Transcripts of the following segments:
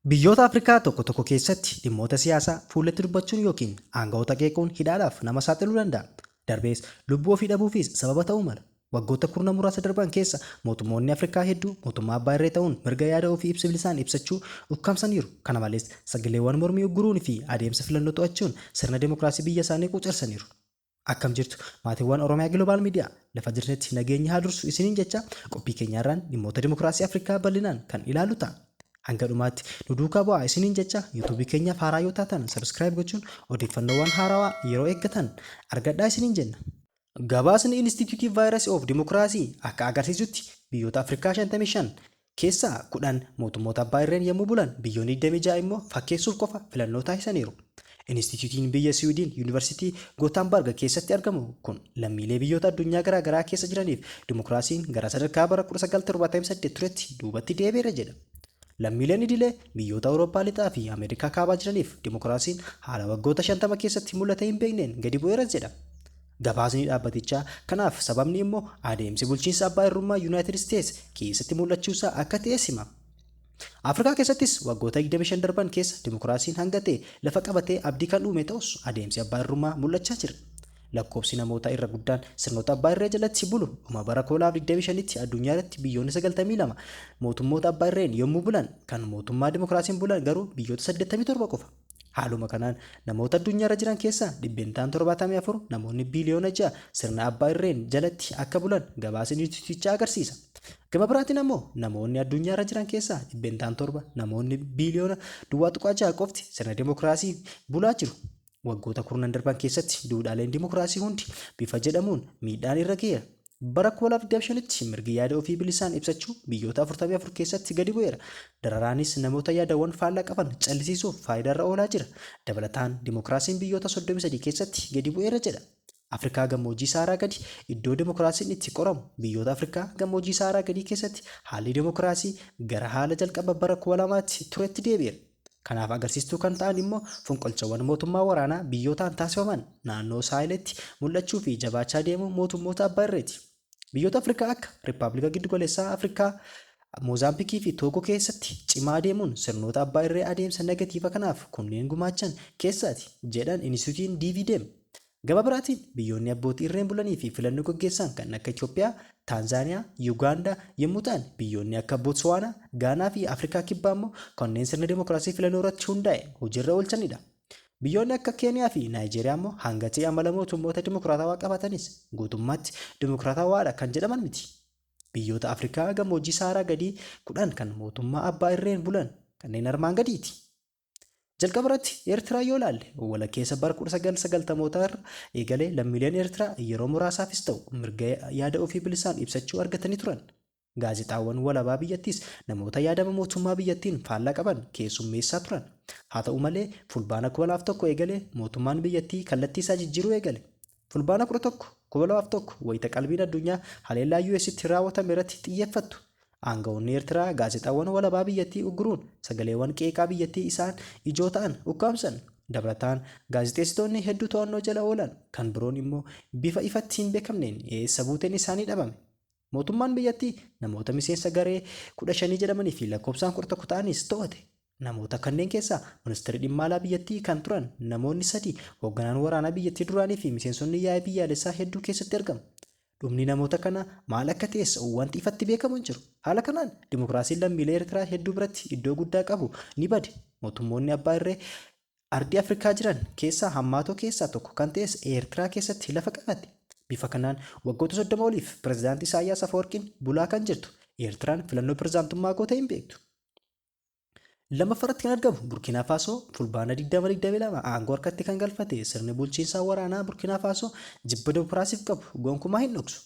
Biyyoota Afrikaa tokko tokko keessatti dhimmoota siyaasaa fuulletti dubbachuun yookiin aangawoota qeequun hidhaadhaaf nama saaxiluu danda'a. Darbees lubbuu ofii dhabuufis sababa ta'uu mala. Waggoota kurna muraasa darban keessa mootummoonni Afrikaa hedduu mootummaa abbaa irree ta'uun mirga yaada ofii bilisaan ibsachuu ukkaamsaniiru. Kana malees sagaleewwan mormii ugguruun fi adeemsa filannoo to'achuun sirna dimokiraasii biyya isaanii quucarsaniiru. Akkam jirtu maatiiwwan Oromiyaa Global Media lafa jirtetti nageenya haa dursu isiniin jecha qophii keenyaarraan dhimmoota dimokiraasii Afrikaa bal'inaan kan ilaalu ta'a. Hanga dhumaatti nu duukaa bu'aa isiniin jecha yuutuubii keenyaaf haaraa yoo taatan sabskiraayib gochuun odeeffannoowwan haarawaa yeroo eeggatan argadhaa isiniin jenna. Gabaasni Institute Virus of Democracy akka agarsiisutti biyyoota Afrikaa 55 keessaa 10 mootummoota abbaa irreen yommuu bulan biyyoonni 26 immoo fakkeessuuf qofa filannoo taasisaniiru. Instituutiin biyya Siwiidin Yuunivarsiitii Gootaanbarg keessatti argamu kun lammiilee biyyoota addunyaa garaa garaa keessa jiraniif dimokiraasiin gara sadarkaa bara 1978 turetti duubatti deebi'eera jedha. Lammiileen idilee biyyoota Awurooppaa lixaa fi Ameerikaa kaabaa jiraniif dimokiraasiin haala waggoota 50 keessatti mul'atee hin beekneen gadi bu'eeras jedha. Gabaasni dhaabbatichaa kanaaf sababni immoo adeemsi bulchiinsa abbaa irrummaa Yuunaayitid Isteets keessatti mul'achuusaa akka ta'es hima. Afrikaa keessattis waggoota 25 darban keessa dimokiraasiin hanga ta'e lafa qabatee abdii kan uume ta'us adeemsi abbaa irrummaa mul'achaa jira. Lakkoofsi namoota irra guddaan sirnoota abbaa irree jalatti bulu dhuma bara 2025tti addunyaa irratti biyyoonni 92 mootummoota abbaa irreen yommuu bulan kan mootummaa dimokiraasiin bulan garuu biyyoota 87 qofa. Haaluma kanaan namoota addunyaa irra jiran keessaa dhibbentaan 74 namoonni biliyoona 6 sirna abbaa irreen jalatti akka bulan gabaasni instituutichaa agarsiisa. Gama biraatiin ammoo namoonni addunyaa irra jiran keessaa dhibbentaan 7 namoonni biliyoona 6 qofti sirna dimokiraasii bulaa jiru. Waggoota kurnan darban keessatti duudhaaleen dimokiraasii hundi bifa jedhamuun miidhaan irra ga'eera. Bara 2025tti mirgi yaada ofii bilisaan ibsachuu biyyoota 44 keessatti gadi bu'eera. Dararaanis namoota yaadawwan faallaa qaban callisiisuuf faayidaarra oolaa jira. Dabalataan dimokiraasiin biyyoota 33 keessatti gadi bu'eera jedha. Afrikaa gammoojjii Saaraa gadi iddoo dimokiraasiin itti qoramu biyyoota Afrikaa gammoojjii Saaraa gadii keessatti haalli dimokiraasii gara haala jalqaba bara 2000tti turetti deebi'eera. Kanaaf agarsiistuu kan ta'an immoo fonqolchawwan mootummaa waraanaa biyyootaan taasifaman naannoo saahiletti mul'achuu fi jabaachaa deemu mootummoota abbaa irreeti. Biyyoota Afrikaa akka Rippaabilika Giddugaleessaa Afrikaa, Moozaambiikii fi Toogoo keessatti cimaa deemuun sirnoota abbaa irree adeemsa negatiiva kanaaf kunneen gumaachan keessaati jedhan Instituutiin DVDM. Gama biraatiin biyyoonni abbootii irreen bulanii fi filannoo gaggeessan kan akka Itoophiyaa, Taanzaaniyaa, Yuugaandaa yommuu ta'an biyyoonni akka Bootsuwaanaa, Gaanaa fi Afrikaa kibbaa immoo kanneen sirna dimokiraasii filannoo irratti hundaa'e hojiirra oolchanidha. Biyyoonni akka Keeniyaa fi Naayijeeriyaa immoo hanga ta'e amala mootummoota dimokiraatawaa qabatanis guutummaatti dimokiraatawaadha kan jedhaman miti. Biyyoota Afrikaa gammoojjii Saaraa gadii 10 kan mootummaa abbaa irreen bulan kanneen armaan gadiiti. Jalqaba irratti Eertiraa yoo ilaalle walakkeessa bara 1990 irra eegalee lammiileen Eertiraa yeroo muraasaafis ta'u mirga yaada ofii bilisaan ibsachuu argatanii turan. Gaazexaawwan walabaa biyyattiis namoota yaadama mootummaa biyyattiin faallaa qaban keessummeessaa turan. Haa ta'u malee fulbaana 2001 eegalee mootummaan biyyattii kallattii isaa jijjiiruu eegale. Fulbaana 11 2001 wayita qalbiin addunyaa haleellaa US'tti raawwatame irratti xiyyeeffattu. Aangawoonni Eertiraa gaazexaawwan walabaa biyyattii ugguruun sagaleewwan qeeqaa biyyattii isaan ijoo ta'an ukkaamsan. Dabalataan gaazexeessitoonni hedduu to'annoo jala oolan kan biroon immoo bifa ifatti hin beekamneen eessa buuteen isaanii dhabame. Mootummaan biyyattii namoota miseensa garee 15 jedhamanii fi lakkoofsaan 11 ta'anis to'ate. Namoota kanneen keessaa ministeerri dhimma alaa biyyattii kan turan namoonni 3 hoogganaan waraanaa biyyattii duraanii fi miseensonni yaa'ii biyyaalessaa hedduu keessatti argamu. Dhumni namoota kana maal akka ta'es wanti ifatti beekamu hin jiru. Haala kanaan dimokiraasiin lammiilee Eertiraa hedduu biratti iddoo guddaa qabu ni bade. Mootummoonni abbaa irree ardii Afrikaa jiran keessaa hammaatoo keessaa tokko kan ta'es Eertiraa keessatti lafa qabate. Bifa kanaan waggoota 30 oliif pirezidaantii Isaayyaas Afeworqiin bulaa kan jirtu Eertiraan filannoo pirezidaantummaa gootee hin beektu. Lammaffaratti kan argamu Burkina Faasoo fulbaana 2022 aangoo harkatti kan galfate sirni bulchiinsaa waraanaa Burkina Faasoo jibba dimokiraasiif qabu gonkumaa hin dhoksu.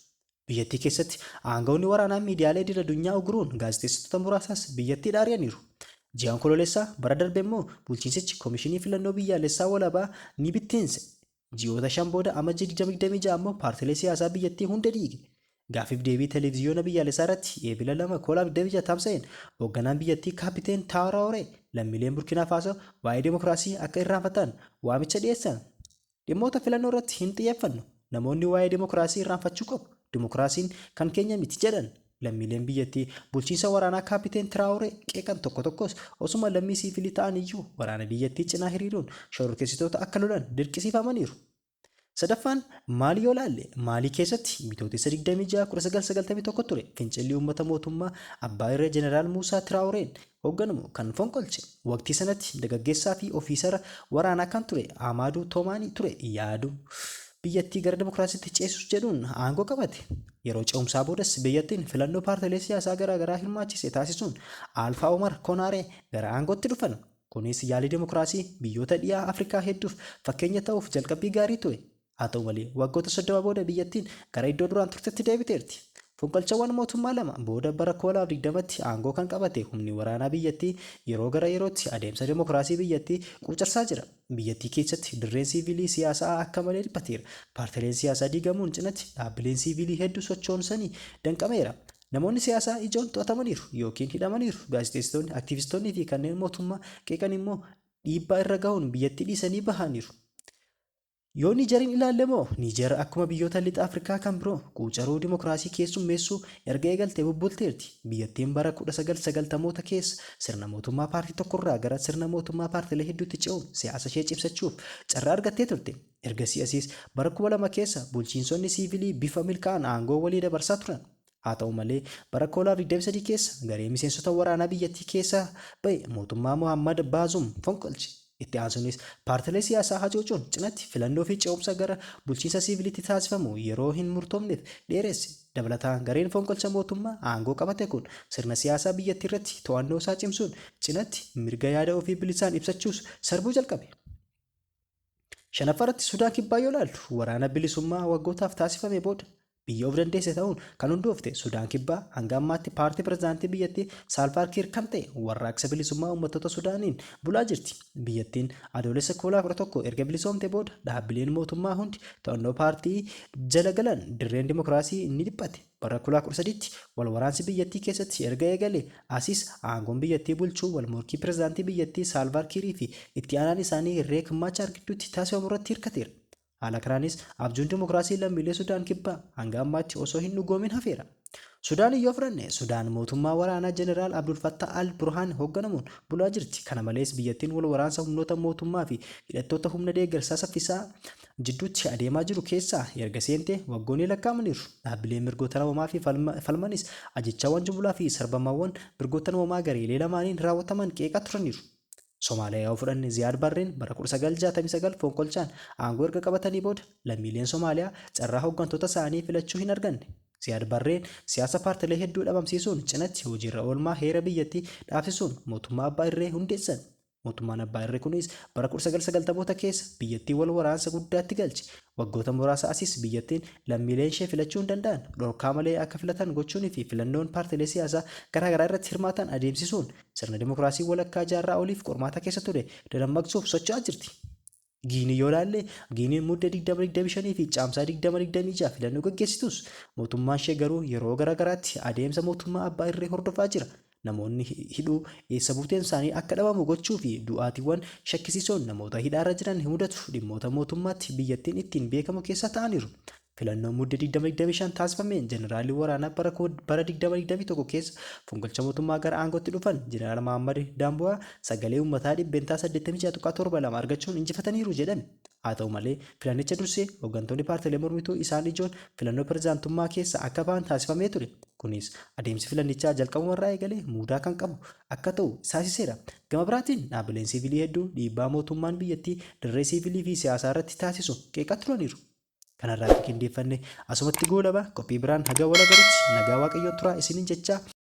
Biyyattii keessatti aangawoonni waraanaa miidiyaalee idil addunyaa uguruun gaazexeessitoota muraasaas biyyattii dhaari'aniiru. Ji'aan Kololeessaa bara darbe immoo bulchiinsichi Koomishinii Filannoo Biyyaalessaa Walabaa ni bittinse. Ji'oota 5 booda amajjii 2026 ammoo paartilee siyaasaa biyyattii hunda diige. Gaafiif deebii televiziyoona biyyaalessaa irratti eebila 2 tamsa'een hoogganaan biyyattii kaapiteen Traoré lammiileen Burkina Faasoo waa'ee dimokiraasii akka irraanfatan waamicha dhiyeessan. Dhimmoota filannoo irratti hin xiyyeeffannu. Namoonni waa'ee dimokiraasii irraanfachuu qabu. Dimokiraasiin kan keenya miti jedhan. lammiileen biyyattii bulchiinsa waraanaa kaapiteen Tiraawuree qeeqan tokko tokkos osuma lammii siivilii ta'an iyyuu waraana biyyattii cinaa hiriiruun shororkeessitoota akka lolan dirqisiifamaniiru. Sadaffaan Maalii yoo laalle Maalii keessatti bitootessa 26/1991 ture fincilli uummata mootummaa abbaa irree Jeneraal Muusaa Tiraawureen hoogganamu kan fonqolche. Waqtii sanatti dargaggeessaa fi ofiisara waraanaa kan ture Amaaduu Toomaanii ture yaadu biyyattii gara dimokiraasiitti ceesisuus jedhuun aangoo qabate. Yeroo ce'umsaa boodas biyyattiin filannoo paartilee siyaasaa garaagaraa hirmaachise taasisuun Alfaa Omar Konaaree gara aangootti dhufan. Kunis yaalii dimokiraasii biyyoota dhiyaa Afrikaa hedduuf fakkeenya ta'uuf jalqabbii gaarii ture. Haa ta'u malee waggoota 30 booda biyyattiin gara iddoo duraan turtetti deebiteerti. Fonqolchawwan mootummaa lama booda bara 2020tti aangoo kan qabate humni waraanaa biyyattii yeroo gara yerootti adeemsa dimokiraasii biyyattii quucarsaa jira. Biyyattii keessatti dirreen siivilii siyaasaa akka malee dhiphateera. Paartileen siyaasaa diigamuun cinatti dhaabbileen siivilii hedduu sochoonsanii danqameera. Namoonni siyaasaa ijoon to'atamaniiru yookiin hidhamaniiru. Gaazexeessitoonni, aktivistoonnii fi kanneen mootummaa qeeqan immoo dhiibbaa irra gahuun biyyattii dhiisanii bahaniiru. Yoo Niijeriin ilaalle moo Niijer akkuma biyyoota lixa Afrikaa kan biroo quucaruu dimokiraasii keessummeessuu erga eegaltee bubbulteerti. Biyyattiin bara 1990moota keessa sirna mootummaa paartii tokkorraa gara sirna mootummaa paartilee hedduutti ce'uun siyaasa ishee cimsachuuf carraa argattee turte. Ergasii asiis bara 2000 keessa bulchiinsonni siivilii bifa milkaa'aan aangoo walii dabarsaa turan. Haa ta'u malee bara 2023 keessa garee miseensota waraanaa biyyattii keessaa ba'e mootummaa Mohammad Baazum fonqolche. Itti aansuunis paartilee siyaasaa hacuucuun cinatti filannoo fi ce'umsa gara bulchiinsa siiviliitti taasifamu yeroo hin murtoofneef dheeresse. Dabalataan gareen fonqolcha mootummaa aangoo qabate kun sirna siyaasaa biyyattii irratti to'annoo isaa cimsuun cinatti mirga yaada ofii bilisaan ibsachuus sarbuu jalqabe. Shanaffaratti Sudaan Kibbaa yoo ilaallu waraana bilisummaa waggootaaf taasifame booda biyya of dandeesse ta'uun kan hundoofte Sudaan Kibbaa hanga ammaatti paartii pirezidaantii biyyattii Saalvaar Kiir kan ta'e warraaqsa bilisummaa uummattoota Sudaaniin bulaa jirti. Biyyattiin adoolessa 2011 erga bilisoomte booda dhaabbileen mootummaa hundi to'annoo paartii jala galan dirreen dimokiraasii inni dhiphate. Bara 2013tti wal waraansi biyyattii keessatti erga eegale asiis aangoon biyyattii bulchuu wal morkii pirezidaantii biyyattii Saalvaar Kiirii fi itti aanaan isaanii Riek Machaar gidduutti taasifamu irratti hirkateera. Haala kanaanis abjuun dimokiraasii lammiilee Sudaan Kibbaa hanga ammaatti osoo hin dhugoomin hafeera. Sudaan yoo fudhanne Sudaan mootummaa waraanaa Jeneraal Abdul Fattah al-Burhaan hoogganamuun bulaa jirti. Kana malees biyyattiin wal waraansa humnoota mootummaa fi hidhattoota humna deeggarsaa saffisaa jidduutti adeemaa jiru keessaa erga seente waggoonni lakkaa'amaniiru. Dhaabbileen mirgoota namoomaa fi falmanis ajjechaawwan jumlaa fi sarbamaawwan mirgoota namoomaa gareelee lamaaniin raawwataman qeeqaa turaniiru. Somaaliyaa yoo fudhanne Ziyaad Barreen bara 1969 fonqolchaan aangoo erga qabatanii booda lammiileen Somaaliyaa carraa hooggantoota isaanii filachuu hin arganne. Ziyaad Barreen siyaasa paartilee hedduu dhabamsiisuun cinatti hojiirra oolmaa heera biyyattii dhaabsisuun mootummaa abbaa irree hundeessan. Mootummaan abbaa irree kunis bara 1990moota keessa biyyattii wal waraansa guddaatti galche. Waggoota muraasa asiis biyyattiin lammiileen ishee filachuu hin danda'an dhorkaa malee akka filatan gochuunii fi filannoon paartilee siyaasaa garaagaraa irratti hirmaatan adeemsisuun sirna dimokiraasii walakkaa jaarraa oliif qormaata keessa ture dammaqsuuf socho'aa jirti. Giinii yoo ilaalle Giiniin muddee 2025 fi caamsaa 2026 filannoo gaggeessitus mootummaan ishee garuu yeroo garaagaraatti adeemsa mootummaa abbaa irree hordofaa jira. Namoonni hidhuu eessa buuteen isaanii akka dhabamu gochuu fi du'aatiiwwan shakkisiisoon namoota hidhaarra jiran himudatu dhimmoota mootummaatti biyyattiin ittiin beekamu keessa ta'aniiru. Filannoon muddee 2025 taasifameen jeneraalii waraanaa bara 2021 keessa fonqolcha mootummaa gara aangootti dhufan jeneraal Mahammad Daambu'aa sagalee uummataa dhibbeentaa 86.72 argachuun injifataniiru jedhame. Haa ta'u malee filannicha dursee hooggantoonni paartilee mormituu isaan ijoon filannoo pirezidaantummaa keessa akka ba'an taasifamee ture. Kunis adeemsi filannichaa jalqabumarraa eegalee mudaa kan qabu akka ta'u taasiseera. Gama biraatiin dhaabbileen siivilii hedduu dhiibbaa mootummaan biyyattii dirree siivilii fi siyaasaa irratti taasisu qeeqaa turaniiru. Kanarraa qindeeffanne asumatti goolaba qophii biraan haga wal agarutti nagaa waaqayyoon turaa isiniin jechaa